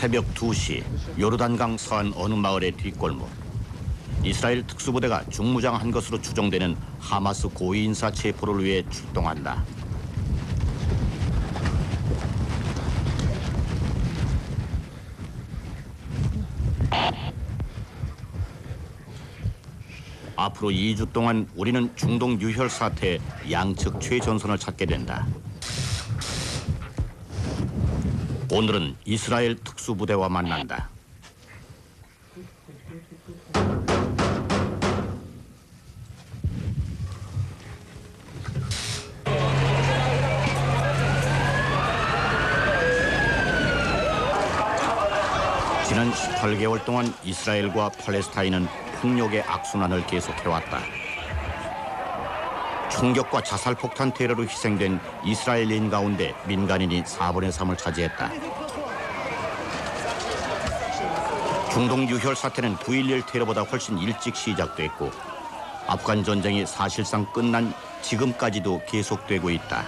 새벽 2시 요르단강 서안 어느 마을의 뒷골목. 이스라엘 특수부대가 중무장한 것으로 추정되는 하마스 고위 인사 체포를 위해 출동한다. 앞으로 2주 동안 우리는 중동 유혈 사태의 양측 최전선을 찾게 된다. 오늘은 이스라엘 특수부대와 만난다. 지난 18개월 동안 이스라엘과 팔레스타인은 폭력의 악순환을 계속해왔다. 총격과 자살폭탄 테러로 희생된 이스라엘인 가운데 민간인이 4분의 3을 차지했다. 중동 유혈 사태는 9.11 테러보다 훨씬 일찍 시작됐고 아프간 전쟁이 사실상 끝난 지금까지도 계속되고 있다.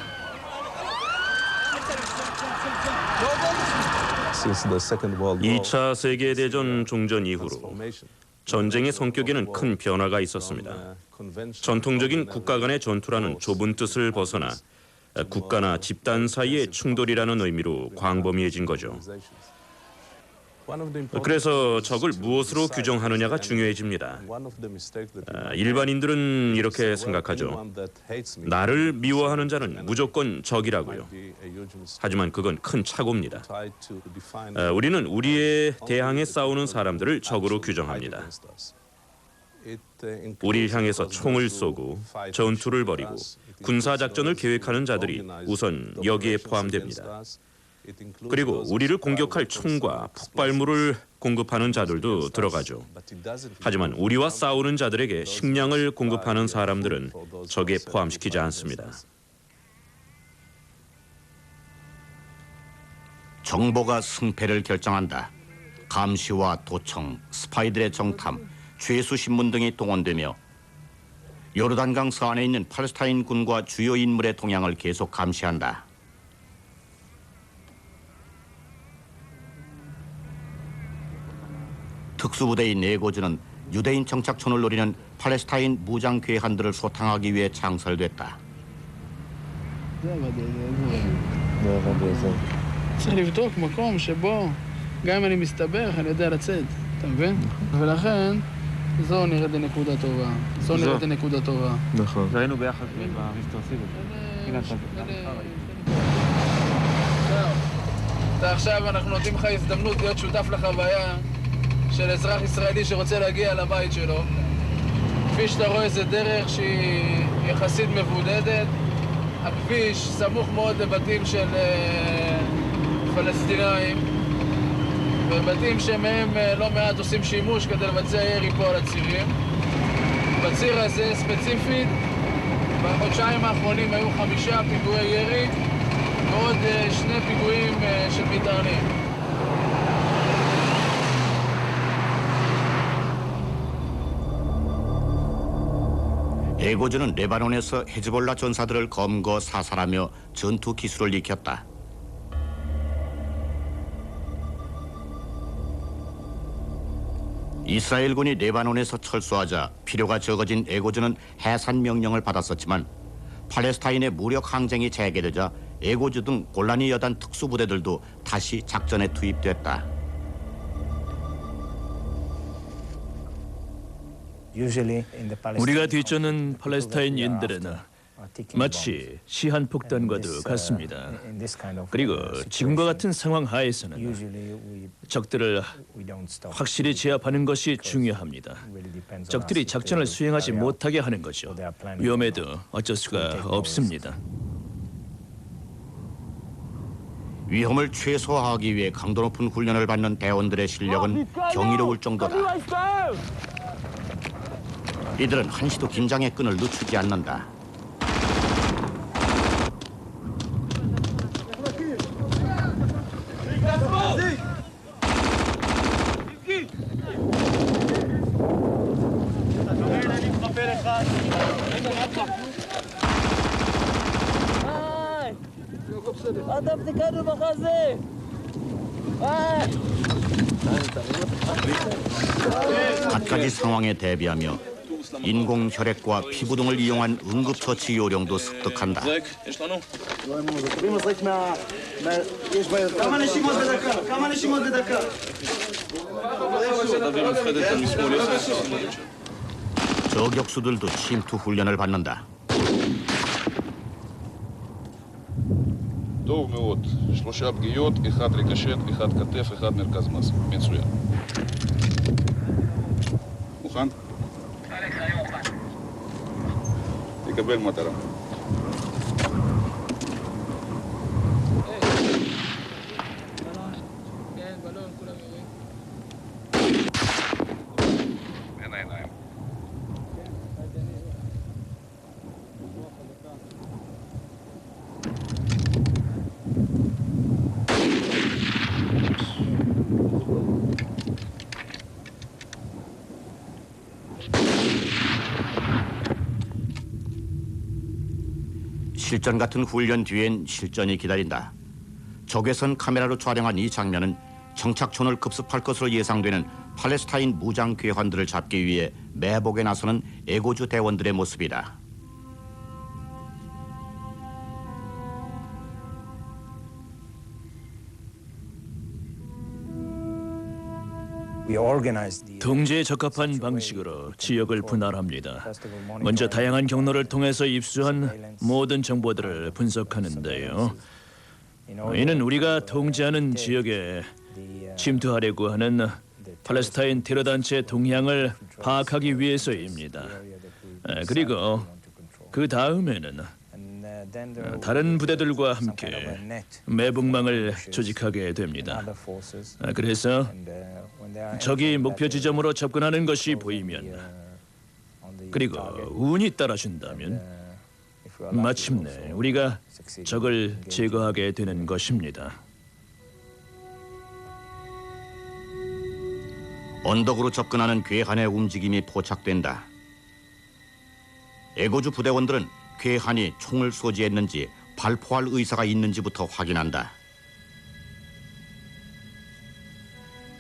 2차 세계대전 종전 이후로 전쟁의 성격에는 큰 변화가 있었습니다. 전통적인 국가 간의 전투라는 좁은 뜻을 벗어나 국가나 집단 사이의 충돌이라는 의미로 광범위해진 거죠. 그래서 적을 무엇으로 규정하느냐가 중요해집니다. 일반인들은 이렇게 생각하죠. 나를 미워하는 자는 무조건 적이라고요. 하지만 그건 큰 착오입니다. 우리는 우리에 대항해 싸우는 사람들을 적으로 규정합니다. 우리를 향해서 총을 쏘고 전투를 벌이고 군사작전을 계획하는 자들이 우선 여기에 포함됩니다. 그리고 우리를 공격할 총과 폭발물을 공급하는 자들도 들어가죠. 하지만 우리와 싸우는 자들에게 식량을 공급하는 사람들은 적에 포함시키지 않습니다. 정보가 승패를 결정한다. 감시와 도청, 스파이들의 정탐, 죄수 신문 등이 동원되며 요르단강 서안에 있는 팔레스타인 군과 주요 인물의 동향을 계속 감시한다. 특수부대인 에고즈는 유대인 정착촌을 노리는 팔레스타인 무장 괴한들을 소탕하기 위해 창설됐다. צריך לבדוק מקום שבו גם אם אני מסתבך אני יודע לצאת, אתה מבין? ולכן זו נראית לנקודה טובה. זו נראית לנקודה טובה. נכון. ראינו ביחד במבצע סיבוב. עכשיו אנחנו נותנים לך הזדמנות להיות שותף לחוויה של אזרח ישראלי שרוצה להגיע לבית שלו. כפי שאתה רואה זה דרך שהיא יחסית מבודדת. הכביש סמוך מאוד לבתים של פלסטינאים ובתים שמהם לא מעט עושים שימוש כדי לבצע ירי פה על הצירים. בציר הזה ספציפית בחודשיים האחרונים היו 5 פיגועי ירי ועוד 2 פיגועים של מטענים. 에고즈는 레바논에서 헤즈볼라 전사들을 검거 사살하며 전투 기술을 익혔다. 이스라엘군이 레바논에서 철수하자 필요가 적어진 에고즈는 해산 명령을 받았었지만 팔레스타인의 무력 항쟁이 재개되자 에고즈 등 골라니 여단 특수부대들도 다시 작전에 투입됐다. 우리가 뒤쫓는 팔레스타인인들은 마치 시한폭탄과도 같습니다. 그리고 지금과 같은 상황 하에서는 적들을 확실히 제압하는 것이 중요합니다. 적들이 작전을 수행하지 못하게 하는 거죠. 위험해도 어쩔 수가 없습니다. 위험을 최소화하기 위해 강도 높은 훈련을 받는 대원들의 실력은 경이로울 정도다. 이들은 한시도 긴장의 끈을 늦추지 않는다. אתה תקענו בחזה! 갖가지 상황에 대비하며 인공 혈액과 피부 등을 이용한 응급처치 요령도 습득한다. 저격수들도 침투 훈련을 받는다. טוב מאוד, 3 פגיעות, 1 ריקושט, 1 כתף, 1 מרכז מס. מצוין. מוכן? תקבל מטרה. בין העיניים. 실전 같은 훈련 뒤엔 실전이 기다린다. 적외선 카메라로 촬영한 이 장면은 정착촌을 급습할 것으로 예상되는 팔레스타인 무장 괴환들을 잡기 위해 매복에 나서는 애고주 대원들의 모습이다. 통제에 적합한 방식으로 지역을 분할합니다. 먼저 다양한 경로를 통해서 입수한 모든 정보들을 분석하는데요. 이는 우리가 통제하는 지역에 침투하려고 하는 팔레스타인 테러 단체 동향을 파악하기 위해서입니다. 그리고 그 다음에는 다른 부대들과 함께 매복망을 조직하게 됩니다. 그래서 적이 목표 지점으로 접근하는 것이 보이면, 그리고 운이 따라준다면 마침내 우리가 적을 제거하게 되는 것입니다. 언덕으로 접근하는 괴한의 움직임이 포착된다. 애고주 부대원들은 괴한이 총을 소지했는지 발포할 의사가 있는지부터 확인한다.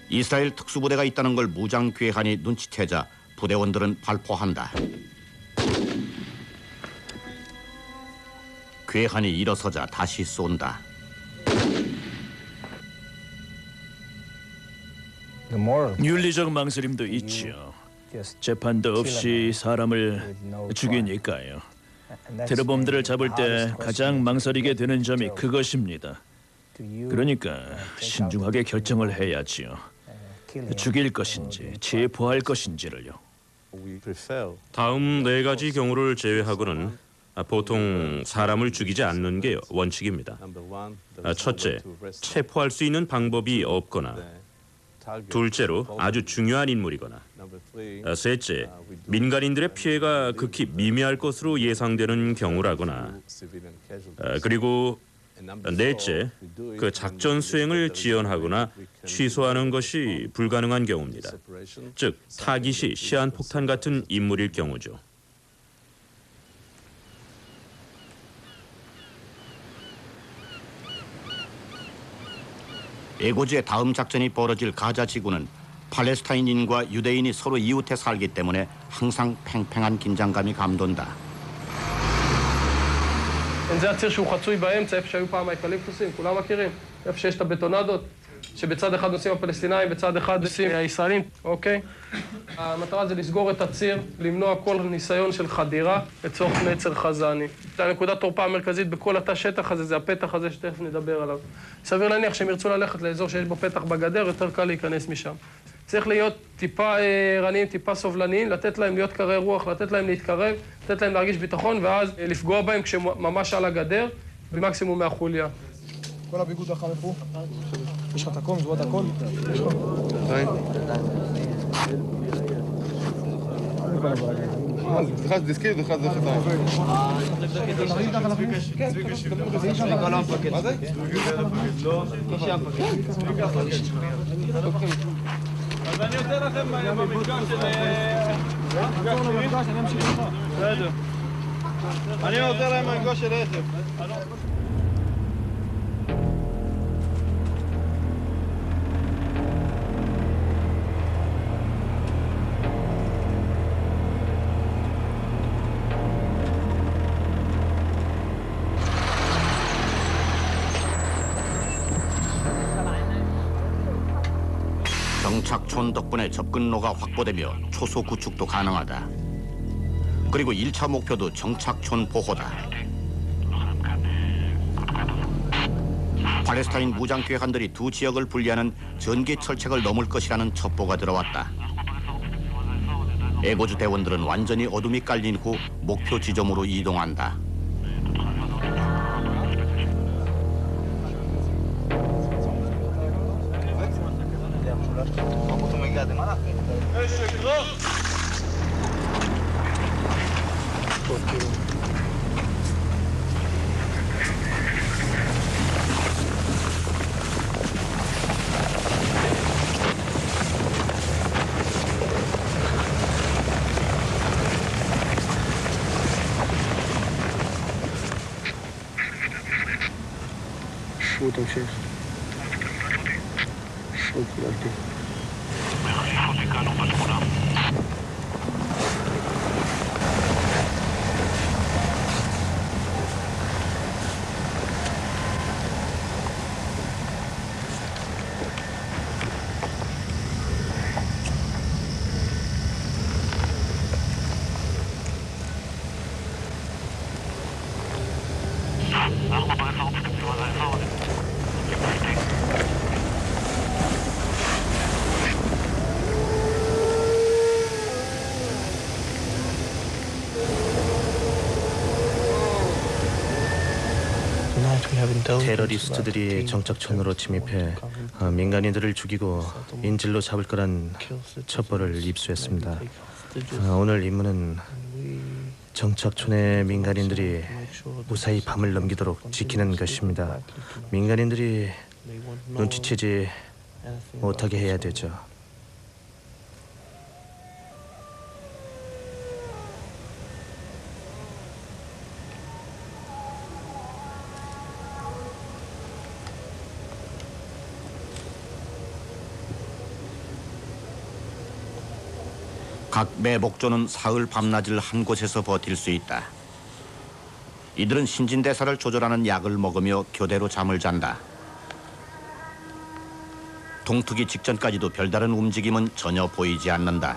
이스라엘 특수부대가 있다는 걸 무장 괴한이 눈치채자 부대원들은 발포한다. 괴한이 일어서자 다시 쏜다. 윤리적 망설임도 있지요. 재판도 없이 사람을 죽이니까요. 테러범들을 잡을 때 가장 망설이게 되는 점이 그것입니다. 그러니까 신중하게 결정을 해야지요. 죽일 것인지 체포할 것인지를요. 다음 4가지 경우를 제외하고는 보통 사람을 죽이지 않는 게 원칙입니다. 첫째, 체포할 수 있는 방법이 없거나, 둘째로 아주 중요한 인물이거나, 셋째, 민간인들의 피해가 극히 미미할 것으로 예상되는 경우라거나, 그리고 넷째, 그 작전 수행을 지연하거나 취소하는 것이 불가능한 경우입니다. 즉, 타깃이 시한폭탄 같은 인물일 경우죠. 애고주의 다음 작전이 벌어질 가자 지구는 팔레스타인인과 유대인이 서로 이웃해 살기 때문에 항상 팽팽한 긴장감이 감돈다. זה הציר שהוא חצוי באמצע, איפה שהיו פעם האקליפטוסים, כולם מכירים? איפה שיש את הבטונדות, שבצד אחד נוסעים הפלסטינאים, בצד אחד נוסעים הישראלים, אוקיי? המטרה זה לסגור את הציר, למנוע כל ניסיון של חדירה לצורך נצר חזני. הנקודת תורפה המרכזית בכל התא שטח הזה, זה הפתח הזה שתכף נדבר עליו. סביר להניח שהם ירצו ללכת לאזור שיש בו פתח בגדר, יותר קל להיכנס משם. צריך להיות טיפה ערניים, טיפה סובלניים, לתת להם להיות קרי רוח, לתת להם להתקרב, לתת להם להרגיש ביטחון, ואז לפגוע בהם כשממש על הגדר, במקסימום מהחוליה. כל הביגוד אחר איפה? יש לך את הכל, זו את הכל? סליחה, זה דיסקית ואחד זה חטאים. מה זה? אז אני אתן לכם במפגש של... אני אמשיך לך. בסדר. אני נותן להם במפגש של רכב. 정착촌 덕분에 접근로가 확보되며 초소 구축도 가능하다. 그리고 1차 목표도 정착촌 보호다. 팔레스타인 무장괴한들이 두 지역을 분리하는 전기 철책을 넘을 것이라는 첩보가 들어왔다. 에고주 대원들은 완전히 어둠이 깔린 후 목표 지점으로 이동한다. 테러리스트들이 정착촌으로 침입해 민간인들을 죽이고 인질로 잡을 거란 첩보를 입수했습니다. 오늘 임무는 정착촌의 민간인들이 무사히 밤을 넘기도록 지키는 것입니다. 민간인들이 눈치채지 못하게 해야 되죠. 각 매복조는 사흘 밤낮을 한 곳에서 버틸 수 있다. 이들은 신진대사를 조절하는 약을 먹으며 교대로 잠을 잔다. 동트기 직전까지도 별다른 움직임은 전혀 보이지 않는다.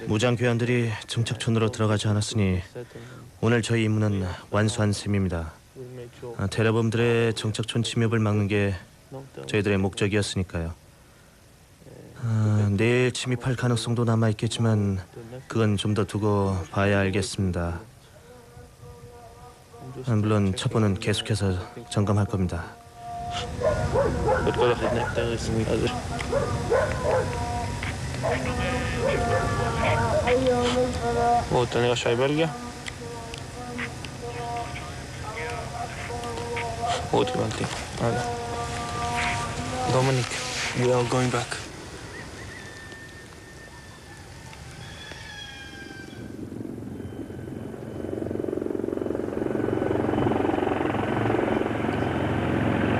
무장괴한들이 정착촌으로 들어가지 않았으니 오늘 저희 임무는 완수한 셈입니다. 테러범들의 정착촌 침입을 막는 게 저희들의 목적이었으니까요. 내일 침입할 가능성도 남아있겠지만 그건 좀 더 두고 봐야 알겠습니다. 물론 첩보는 계속해서 점검할 겁니다. Dominic, we are going back.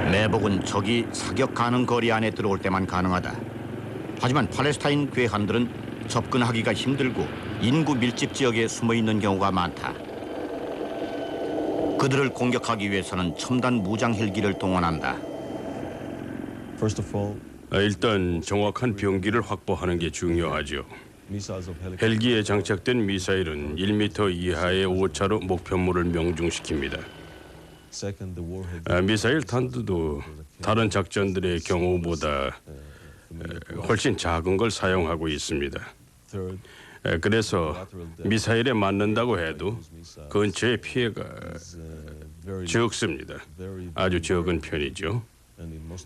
매복은 적이 사격 가능 거리 안에 들어올 때만 가능하다. 하지만 팔레스타인 괴한들은 접근하기가 힘들고 인구 밀집 지역에 숨어 있는 경우가 많다. 그들을 공격하기 위해서는 첨단 무장 헬기를 동원한다. 일단 정확한 병기를 확보하는 게 중요하죠. 헬기에 장착된 미사일은 1m 이하의 오차로 목표물을 명중시킵니다. 미사일 탄두도 다른 작전들의 경우보다 훨씬 작은 걸 사용하고 있습니다. 그래서 미사일에 맞는다고 해도 근처의 피해가 적습니다. 아주 적은 편이죠.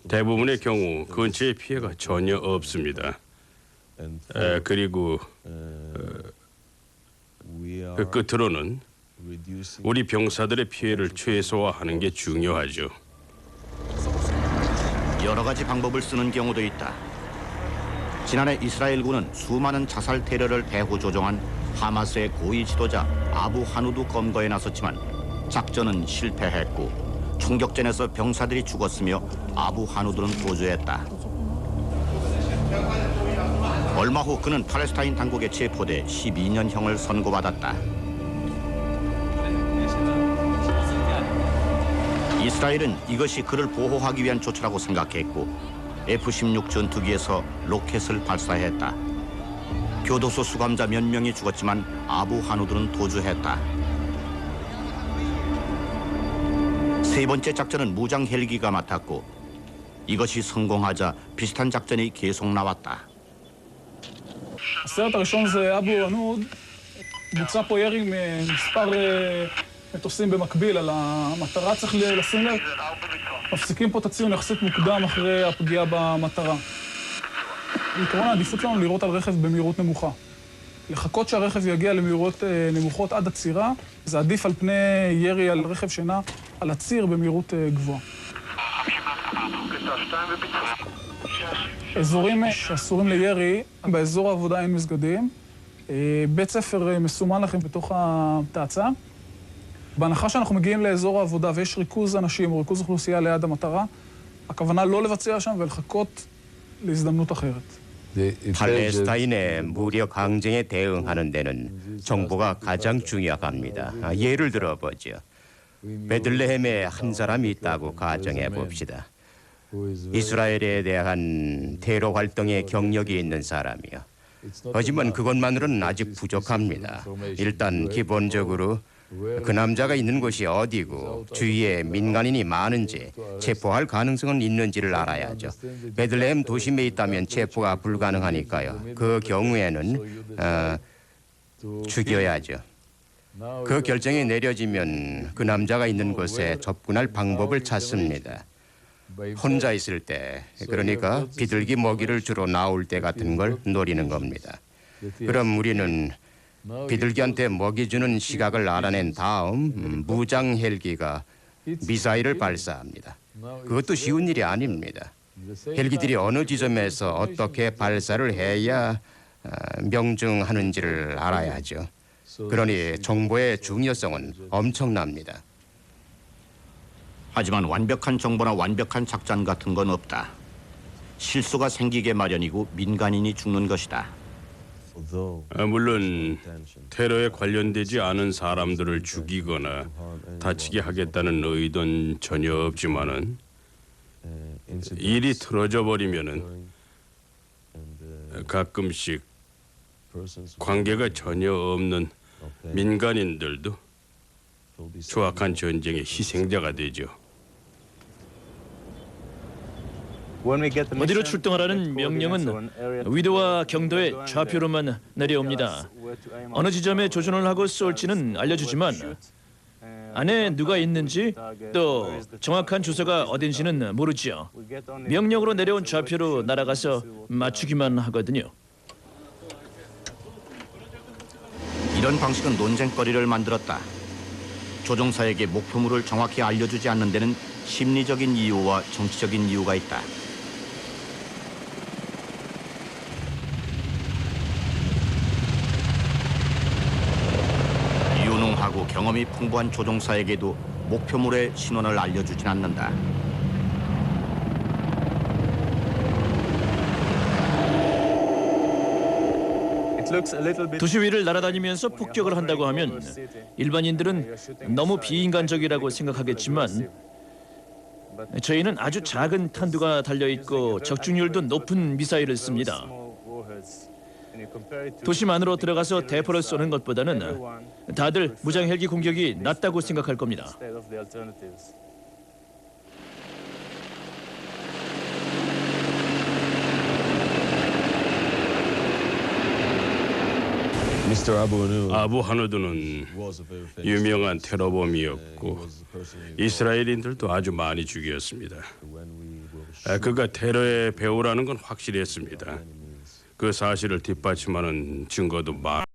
대부분의 경우 근처의 피해가 전혀 없습니다. 그리고 그 끝으로는 우리 병사들의 피해를 최소화하는 게 중요하죠. 여러 가지 방법을 쓰는 경우도 있다. 지난해 이스라엘군은 수많은 자살 테러를 대후 조종한 하마스의 고위 지도자 아부 하누드 검거에 나섰지만 작전은 실패했고 총격전에서 병사들이 죽었으며 아부 하누드는 도주했다. 얼마 후 그는 팔레스타인 당국에 체포돼 12년형을 선고받았다. 이스라엘은 이것이 그를 보호하기 위한 조처라고 생각했고 F-16 전투기에서 로켓을 발사했다. 교도소 수감자 몇 명이 죽었지만 아부 하누드는 도주했다. 세 번째 작전은 무장 헬기가 맡았고 이것이 성공하자 비슷한 작전이 계속 나왔다. הסרט הראשון זה אבו ענוד, בוצע פה ירי ממספר מטוסים במקביל על המטרה. צריך לשים לב, מפסיקים פה את הציון יחסית מוקדם אחרי הפגיעה במטרה. בעיקרון העדיפות שלנו לירות על רכב במהירות נמוכה. לחכות שהרכב יגיע למהירות נמוכות עד עצירה, זה עדיף על פני ירי על רכב שנע על הציר במהירות גבוהה. אזורים שאסורים לירי, באזור העבודה אין מסגדים. בית ספר מסומן לכם בתוך התעצה. בהנחה שאנחנו מגיעים לאזור העבודה ויש ריכוז אנשים או ריכוז אוכלוסייה ליד המטרה, הכוונה לא לבצע שם ולחכות להזדמנות אחרת. 팔레스타인의 무력 항쟁에 대응하는 데는 정보가 가장 중요합니다. 예를 들어 보죠. 베들레헴에 한 사람이 있다고 가정해 봅시다. 이스라엘에 대한 테러 활동에 경력이 있는 사람이요. 하지만 그것만으로는 아직 부족합니다. 일단 기본적으로 그 남자가 있는 곳이 어디고 주위에 민간인이 많은지 체포할 가능성은 있는지를 알아야죠. 베들레헴 도심에 있다면 체포가 불가능하니까요. 그 경우에는 죽여야죠. 그 결정이 내려지면 그 남자가 있는 곳에 접근할 방법을 찾습니다. 혼자 있을 때, 그러니까 비둘기 먹이를 주러 나올 때 같은 걸 노리는 겁니다. 그럼 우리는 비둘기한테 먹이 주는 시각을 알아낸 다음 무장 헬기가 미사일을 발사합니다. 그것도 쉬운 일이 아닙니다. 헬기들이 어느 지점에서 어떻게 발사를 해야 명중하는지를 알아야죠. 그러니 정보의 중요성은 엄청납니다. 하지만 완벽한 정보나 완벽한 작전 같은 건 없다. 실수가 생기게 마련이고 민간인이 죽는 것이다. 물론 테러에 관련되지 않은 사람들을 죽이거나 다치게 하겠다는 의도는 전혀 없지만은 일이 틀어져 버리면은 가끔씩 관계가 전혀 없는 민간인들도 추악한 전쟁의 희생자가 되죠. 어디로 출동하라는 명령은 위도와 경도의 좌표로만 내려옵니다. 어느 지점에 조준을 하고 쏠지는 알려주지만 안에 누가 있는지 또 정확한 주소가 어딘지는 모르지요. 명령으로 내려온 좌표로 날아가서 맞추기만 하거든요. 이런 방식은 논쟁거리를 만들었다. 조종사에게 목표물을 정확히 알려주지 않는 데는 심리적인 이유와 정치적인 이유가 있다. 유능하고 경험이 풍부한 조종사에게도 목표물의 신원을 알려주진 않는다. 도시 위를 날아다니면서 폭격을 한다고 하면 일반인들은 너무 비인간적이라고 생각하겠지만 저희는 아주 작은 탄두가 달려있고 적중률도 높은 미사일을 씁니다. 도심 안으로 들어가서 대포를 쏘는 것보다는 다들 무장 헬기 공격이 낫다고 생각할 겁니다. 아부 하누드는 유명한 테러범이었고 이스라엘인들도 아주 많이 죽였습니다. 그가 테러의 배후라는 건 확실했습니다. 그 사실을 뒷받침하는 증거도 많습니다.